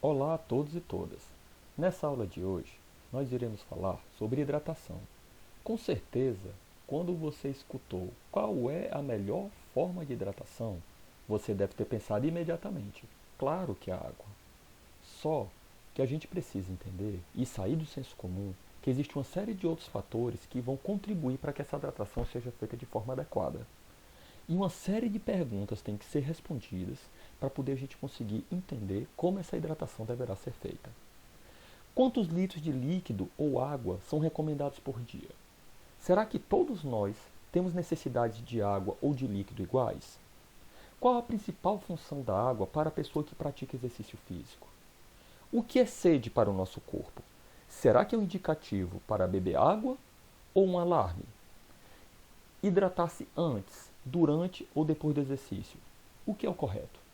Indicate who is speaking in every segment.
Speaker 1: Olá a todos e todas. Nessa aula de hoje, nós iremos falar sobre hidratação. Com certeza, quando você escutou qual é a melhor forma de hidratação, você deve ter pensado imediatamente, claro que é a água. Só que a gente precisa entender e sair do senso comum que existe uma série de outros fatores que vão contribuir para que essa hidratação seja feita de forma adequada. E uma série de perguntas têm que ser respondidas para poder a gente conseguir entender como essa hidratação deverá ser feita. Quantos litros de líquido ou água são recomendados por dia? Será que todos nós temos necessidade de água ou de líquido iguais? Qual a principal função da água para a pessoa que pratica exercício físico? O que é sede para o nosso corpo? Será que é um indicativo para beber água ou um alarme? Hidratar-se antes, durante ou depois do exercício. O que é o correto?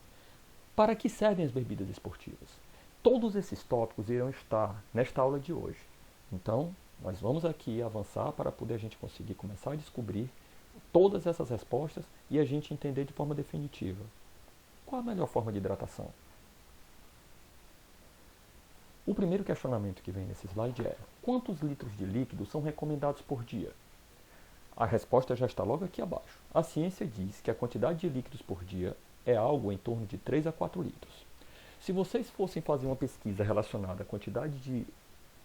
Speaker 1: Para que servem as bebidas esportivas? Todos esses tópicos irão estar nesta aula de hoje. Então, nós vamos aqui avançar para poder a gente conseguir começar a descobrir todas essas respostas e a gente entender de forma definitiva. Qual a melhor forma de hidratação? O primeiro questionamento que vem nesse slide é: quantos litros de líquido são recomendados por dia? A resposta já está logo aqui abaixo. A ciência diz que a quantidade de líquidos por dia é algo em torno de 3 a 4 litros. Se vocês fossem fazer uma pesquisa relacionada à quantidade de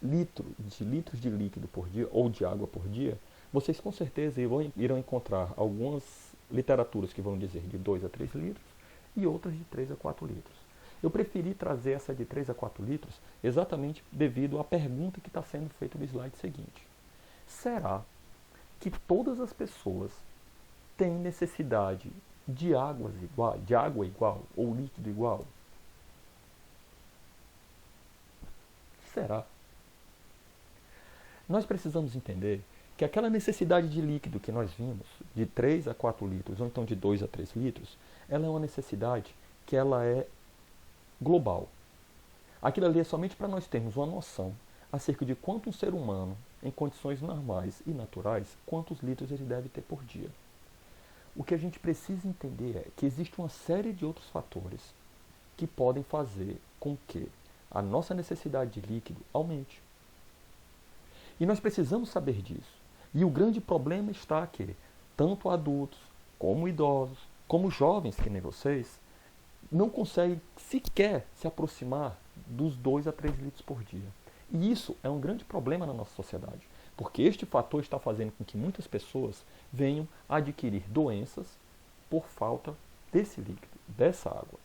Speaker 1: litros de líquido por dia ou de água por dia, vocês com certeza irão encontrar algumas literaturas que vão dizer de 2 a 3 litros e outras de 3 a 4 litros. Eu preferi trazer essa de 3 a 4 litros exatamente devido à pergunta que está sendo feita no slide seguinte. Será que todas as pessoas têm necessidade de água igual ou líquido igual? Será? Nós precisamos entender que aquela necessidade de líquido que nós vimos, de 3 a 4 litros, ou então de 2 a 3 litros, ela é uma necessidade que ela é global. Aquilo ali é somente para nós termos uma noção acerca de quanto um ser humano, em condições normais e naturais, quantos litros ele deve ter por dia. O que a gente precisa entender é que existe uma série de outros fatores que podem fazer com que a nossa necessidade de líquido aumente. E nós precisamos saber disso. E o grande problema está que tanto adultos, como idosos, como jovens que nem vocês, não conseguem sequer se aproximar dos 2 a 3 litros por dia. E isso é um grande problema na nossa sociedade, porque este fator está fazendo com que muitas pessoas venham a adquirir doenças por falta desse líquido, dessa água.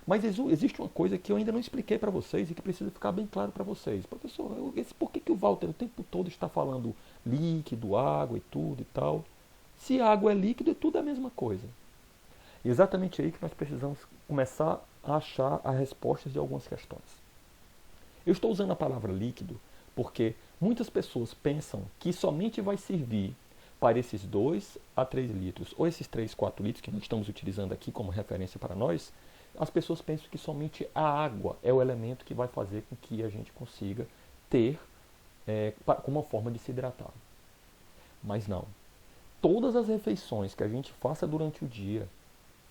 Speaker 1: Mas existe uma coisa que eu ainda não expliquei para vocês e que precisa ficar bem claro para vocês. Professor, por que o Walter o tempo todo está falando líquido, água e tudo e tal? Se água é líquido, é tudo a mesma coisa. E exatamente aí que nós precisamos começar a achar as respostas de algumas questões. Eu estou usando a palavra líquido porque muitas pessoas pensam que somente vai servir para esses 2 a 3 litros, ou esses 3, 4 litros que nós estamos utilizando aqui como referência para nós, as pessoas pensam que somente a água é o elemento que vai fazer com que a gente consiga ter como uma forma de se hidratar. Mas não. Todas as refeições que a gente faça durante o dia,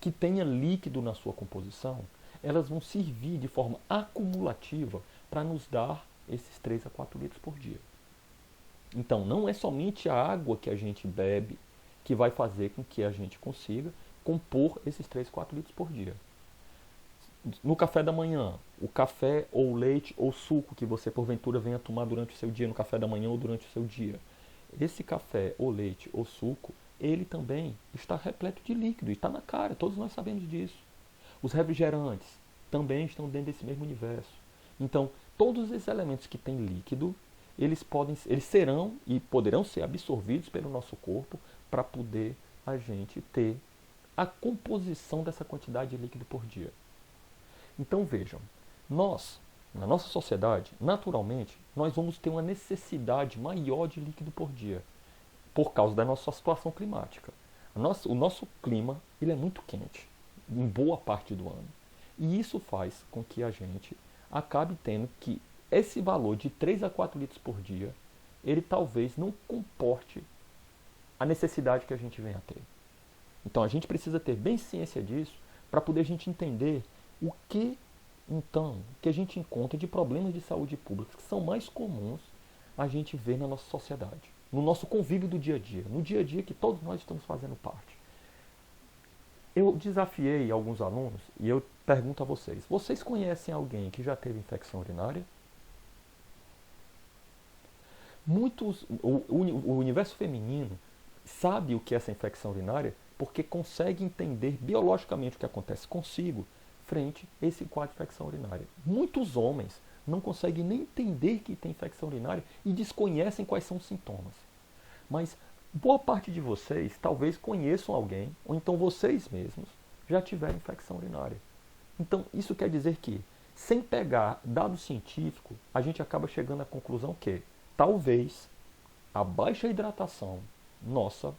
Speaker 1: que tenha líquido na sua composição, elas vão servir de forma acumulativa para nos dar esses 3 a 4 litros por dia. Então, não é somente a água que a gente bebe que vai fazer com que a gente consiga compor esses 3, 4 litros por dia. No café da manhã, o café ou leite ou suco que você porventura venha tomar durante o seu dia, no café da manhã ou durante o seu dia, esse café ou leite ou suco, ele também está repleto de líquido e está na cara, todos nós sabemos disso. Os refrigerantes também estão dentro desse mesmo universo. Então, todos esses elementos que têm líquido, eles serão e poderão ser absorvidos pelo nosso corpo para poder a gente ter a composição dessa quantidade de líquido por dia. Então vejam, nós, na nossa sociedade, naturalmente, nós vamos ter uma necessidade maior de líquido por dia, por causa da nossa situação climática. O nosso clima ele é muito quente, em boa parte do ano. E isso faz com que a gente acabe tendo que esse valor de 3 a 4 litros por dia, ele talvez não comporte a necessidade que a gente venha a ter. Então a gente precisa ter bem ciência disso para poder a gente entender o que Então, o que a gente encontra de problemas de saúde pública que são mais comuns a gente vê na nossa sociedade, no nosso convívio do dia a dia, no dia a dia que todos nós estamos fazendo parte. Eu desafiei alguns alunos e eu pergunto a vocês: vocês conhecem alguém que já teve infecção urinária? O universo feminino sabe o que é essa infecção urinária porque consegue entender biologicamente o que acontece consigo frente a esse quadro de infecção urinária. Muitos homens não conseguem nem entender que tem infecção urinária e desconhecem quais são os sintomas. Mas boa parte de vocês talvez conheçam alguém, ou então vocês mesmos já tiveram infecção urinária. Então isso quer dizer que, sem pegar dado científico, a gente acaba chegando à conclusão que talvez a baixa hidratação nossa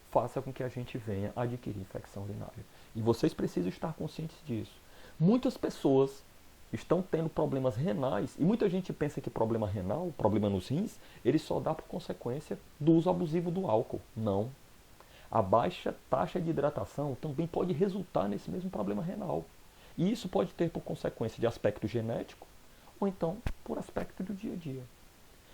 Speaker 1: faça com que a gente venha a adquirir infecção urinária. E vocês precisam estar conscientes disso. Muitas pessoas estão tendo problemas renais, e muita gente pensa que problema renal, problema nos rins, ele só dá por consequência do uso abusivo do álcool. Não. A baixa taxa de hidratação também pode resultar nesse mesmo problema renal. E isso pode ter por consequência de aspecto genético, ou então por aspecto do dia a dia.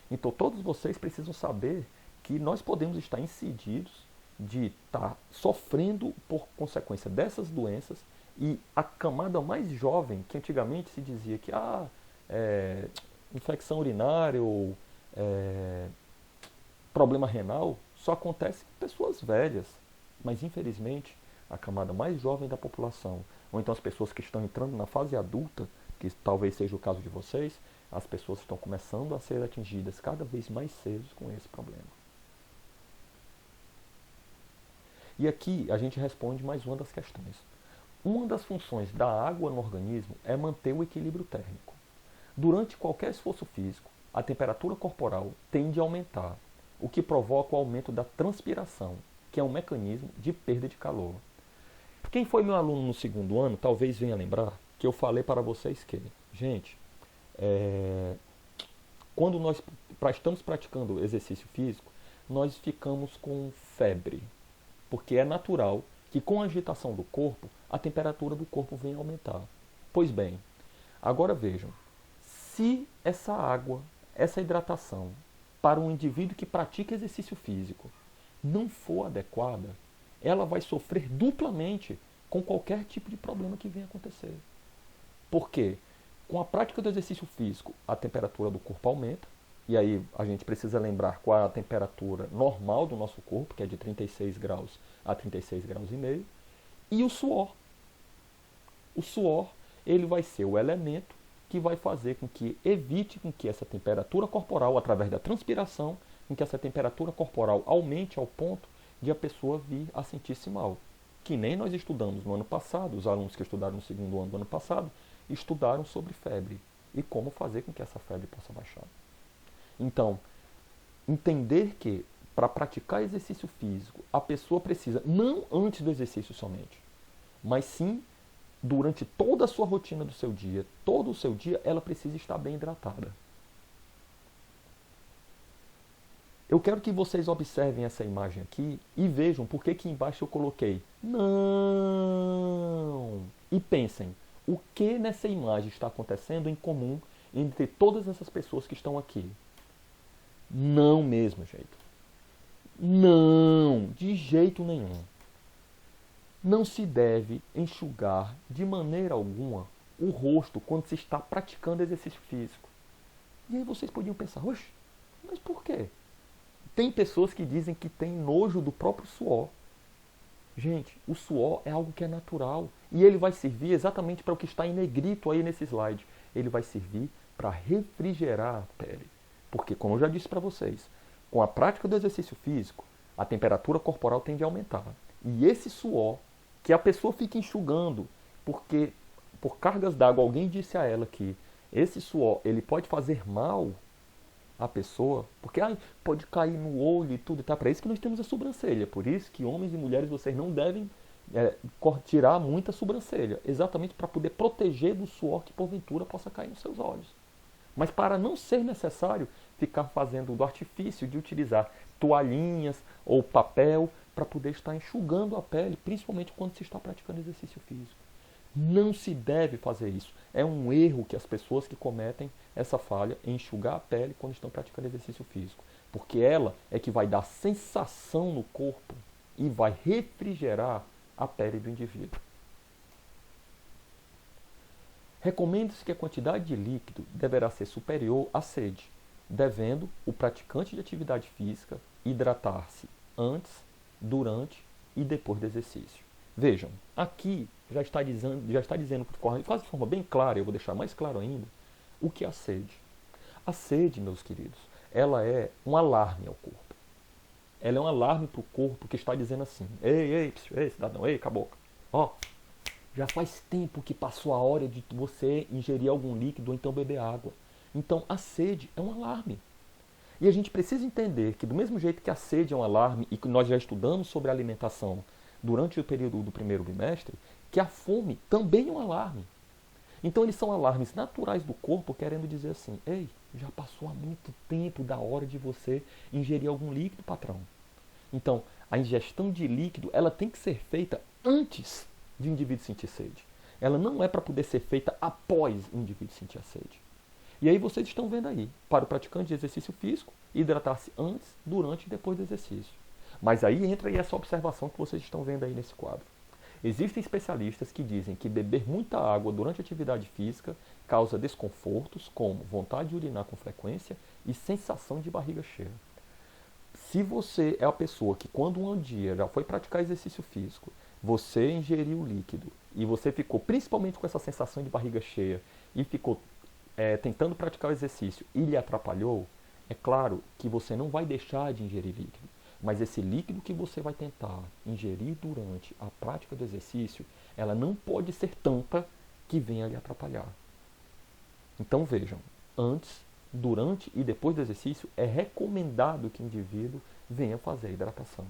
Speaker 1: Então todos vocês precisam saber que nós podemos estar incididos de estar sofrendo por consequência dessas doenças, e a camada mais jovem, que antigamente se dizia que infecção urinária ou problema renal só acontece em pessoas velhas. Mas infelizmente a camada mais jovem da população, ou então as pessoas que estão entrando na fase adulta, que talvez seja o caso de vocês, as pessoas estão começando a ser atingidas cada vez mais cedo com esse problema. E aqui a gente responde mais uma das questões. Uma das funções da água no organismo é manter o equilíbrio térmico. Durante qualquer esforço físico, a temperatura corporal tende a aumentar, o que provoca o aumento da transpiração, que é um mecanismo de perda de calor. Quem foi meu aluno no segundo ano, talvez venha lembrar que eu falei para vocês que, gente, quando nós estamos praticando exercício físico, nós ficamos com febre, porque é natural que com a agitação do corpo, a temperatura do corpo venha aumentar. Pois bem, agora vejam, se essa água, essa hidratação, para um indivíduo que pratica exercício físico, não for adequada, ela vai sofrer duplamente com qualquer tipo de problema que venha acontecer. Por quê? Com a prática do exercício físico, a temperatura do corpo aumenta, e aí a gente precisa lembrar qual é a temperatura normal do nosso corpo, que é de 36 graus a 36 graus e meio, e o suor. O suor, ele vai ser o elemento que vai fazer com que evite com que essa temperatura corporal, através da transpiração, com que essa temperatura corporal aumente ao ponto de a pessoa vir a sentir-se mal. Que nem nós estudamos no ano passado, os alunos que estudaram no segundo ano do ano passado, estudaram sobre febre e como fazer com que essa febre possa baixar. Então, entender que para praticar exercício físico, a pessoa precisa, não antes do exercício somente, mas sim durante toda a sua rotina do seu dia, todo o seu dia, ela precisa estar bem hidratada. Eu quero que vocês observem essa imagem aqui e vejam por que aqui embaixo eu coloquei não. E pensem, o que nessa imagem está acontecendo em comum entre todas essas pessoas que estão aqui? Não mesmo, gente. Não, de jeito nenhum. Não se deve enxugar de maneira alguma o rosto quando se está praticando exercício físico. E aí vocês podiam pensar, oxe, mas por quê? Tem pessoas que dizem que tem nojo do próprio suor. Gente, o suor é algo que é natural e ele vai servir exatamente para o que está em negrito aí nesse slide. Ele vai servir para refrigerar a pele. Porque, como eu já disse para vocês, com a prática do exercício físico, a temperatura corporal tende a aumentar. E esse suor, que a pessoa fica enxugando, porque por cargas d'água alguém disse a ela que esse suor ele pode fazer mal à pessoa, porque pode cair no olho e tudo, e tá? Para isso que nós temos a sobrancelha. Por isso que homens e mulheres, vocês não devem tirar muita sobrancelha, exatamente para poder proteger do suor que porventura possa cair nos seus olhos. Mas para não ser necessário ficar fazendo do artifício de utilizar toalhinhas ou papel para poder estar enxugando a pele, principalmente quando se está praticando exercício físico. Não se deve fazer isso. É um erro que as pessoas que cometem essa falha em enxugar a pele quando estão praticando exercício físico. Porque ela é que vai dar sensação no corpo e vai refrigerar a pele do indivíduo. Recomenda-se que a quantidade de líquido deverá ser superior à sede, devendo o praticante de atividade física hidratar-se antes, durante e depois do exercício. Vejam, aqui já está dizendo quase de forma bem clara, eu vou deixar mais claro ainda, o que é a sede. A sede, meus queridos, ela é um alarme ao corpo. Ela é um alarme para o corpo que está dizendo assim: ei, cidadão, ei, caboclo, ó, já faz tempo que passou a hora de você ingerir algum líquido ou então beber água. Então a sede é um alarme. E a gente precisa entender que do mesmo jeito que a sede é um alarme e que nós já estudamos sobre alimentação durante o período do primeiro bimestre, que a fome também é um alarme. Então eles são alarmes naturais do corpo querendo dizer assim: ei, já passou há muito tempo da hora de você ingerir algum líquido, patrão. Então, a ingestão de líquido, ela tem que ser feita antes de o indivíduo sentir sede. Ela não é para poder ser feita após o indivíduo sentir a sede. E aí vocês estão vendo aí, para o praticante de exercício físico, hidratar-se antes, durante e depois do exercício. Mas aí entra aí essa observação que vocês estão vendo aí nesse quadro. Existem especialistas que dizem que beber muita água durante a atividade física causa desconfortos, como vontade de urinar com frequência e sensação de barriga cheia. Se você é a pessoa que quando um dia já foi praticar exercício físico, você ingeriu líquido e você ficou principalmente com essa sensação de barriga cheia e ficou tentando praticar o exercício e lhe atrapalhou, é claro que você não vai deixar de ingerir líquido. Mas esse líquido que você vai tentar ingerir durante a prática do exercício, ela não pode ser tanta que venha lhe atrapalhar. Então vejam, antes, durante e depois do exercício, é recomendado que o indivíduo venha fazer a hidratação.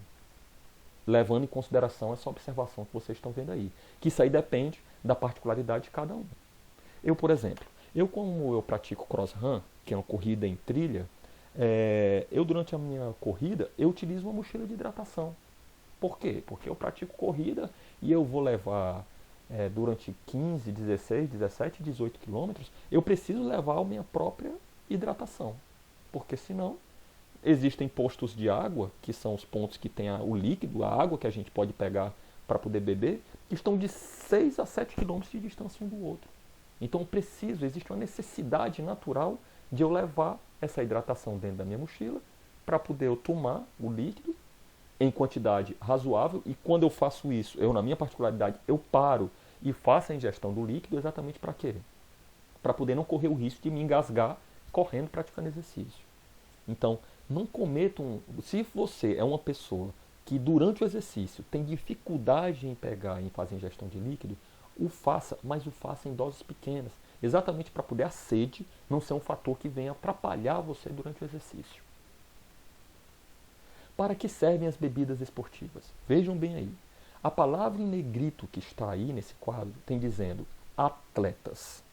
Speaker 1: Levando em consideração essa observação que vocês estão vendo aí. Que isso aí depende da particularidade de cada um. Eu, por exemplo, como eu pratico cross run, que é uma corrida em trilha, eu durante a minha corrida, eu utilizo uma mochila de hidratação. Por quê? Porque eu pratico corrida e eu vou levar durante 15, 16, 17, 18 quilômetros, eu preciso levar a minha própria hidratação. Porque senão, existem postos de água, que são os pontos que tem o líquido, a água que a gente pode pegar para poder beber, que estão de 6 a 7 quilômetros de distância um do outro. Então existe uma necessidade natural de eu levar essa hidratação dentro da minha mochila para poder eu tomar o líquido em quantidade razoável. E quando eu faço isso, na minha particularidade, eu paro e faço a ingestão do líquido exatamente para quê? Para poder não correr o risco de me engasgar correndo, praticando exercício. Então, não cometam... Se você é uma pessoa que durante o exercício tem dificuldade em fazer ingestão de líquido, o faça, mas o faça em doses pequenas. Exatamente para poder a sede não ser um fator que venha atrapalhar você durante o exercício. Para que servem as bebidas esportivas? Vejam bem aí. A palavra em negrito que está aí nesse quadro tem dizendo atletas.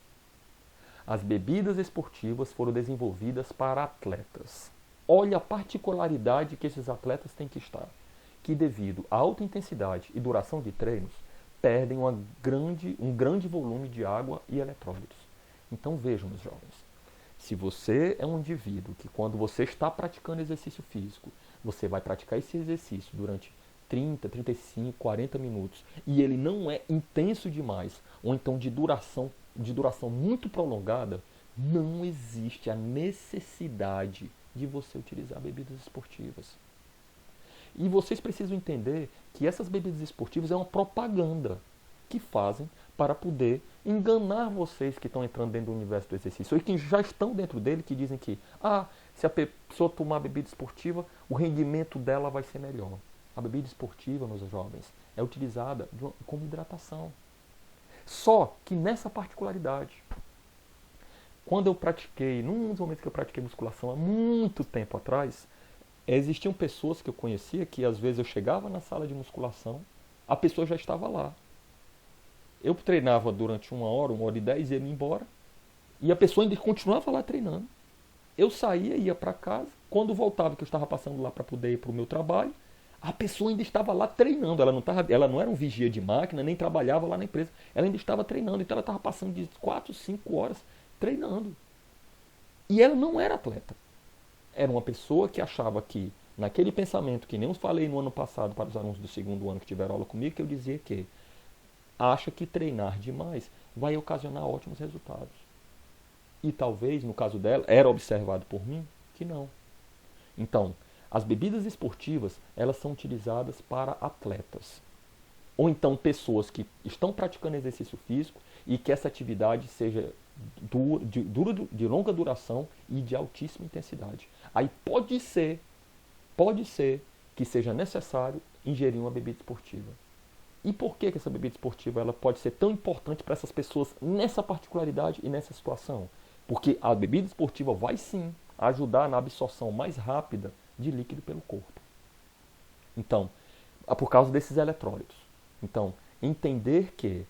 Speaker 1: As bebidas esportivas foram desenvolvidas para atletas. Olha a particularidade que esses atletas têm que estar. Que devido à alta intensidade e duração de treinos, perdem um grande volume de água e eletrólitos. Então vejam, meus jovens, se você é um indivíduo que quando você está praticando exercício físico, você vai praticar esse exercício durante 30, 35, 40 minutos e ele não é intenso demais, ou então de duração muito prolongada, não existe a necessidade de você utilizar bebidas esportivas. E vocês precisam entender que essas bebidas esportivas é uma propaganda que fazem para poder enganar vocês que estão entrando dentro do universo do exercício ou que já estão dentro dele, que dizem que se a pessoa tomar bebida esportiva, o rendimento dela vai ser melhor. A bebida esportiva, meus jovens, é utilizada como hidratação. Só que nessa particularidade, quando eu pratiquei, num dos momentos que eu pratiquei musculação há muito tempo atrás, existiam pessoas que eu conhecia que às vezes eu chegava na sala de musculação, a pessoa já estava lá. Eu treinava durante 1 hora e 10 e ia embora, e a pessoa ainda continuava lá treinando. Eu saía, ia para casa, quando voltava, que eu estava passando lá para poder ir para o meu trabalho, A pessoa ainda estava lá treinando, ela não era um vigia de máquina, nem trabalhava lá na empresa. Ela ainda estava treinando, então ela estava passando de 4, 5 horas treinando. E ela não era atleta. Era uma pessoa que achava que, naquele pensamento que nem eu falei no ano passado para os alunos do segundo ano que tiveram aula comigo, que eu dizia que acha que treinar demais vai ocasionar ótimos resultados. E talvez, no caso dela, era observado por mim que não. Então, as bebidas esportivas, elas são utilizadas para atletas. Ou então pessoas que estão praticando exercício físico e que essa atividade seja de longa duração e de altíssima intensidade. Aí pode ser que seja necessário ingerir uma bebida esportiva. E por que essa bebida esportiva ela pode ser tão importante para essas pessoas nessa particularidade e nessa situação? Porque a bebida esportiva vai sim ajudar na absorção mais rápida de líquido pelo corpo. Então, por causa desses eletrólitos. Então, entender que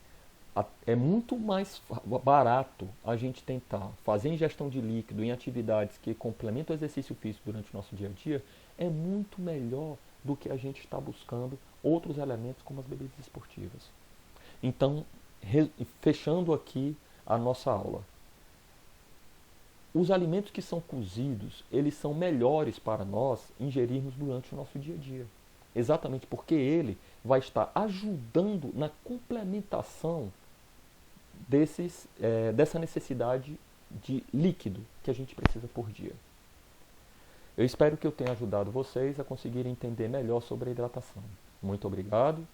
Speaker 1: é muito mais barato a gente tentar fazer ingestão de líquido em atividades que complementam o exercício físico durante o nosso dia a dia, é muito melhor do que a gente estar buscando outros elementos como as bebidas esportivas. Então, fechando aqui a nossa aula. Os alimentos que são cozidos, eles são melhores para nós ingerirmos durante o nosso dia a dia. Exatamente porque ele vai estar ajudando na complementação dessa necessidade de líquido que a gente precisa por dia. Eu espero que eu tenha ajudado vocês a conseguirem entender melhor sobre a hidratação. Muito obrigado.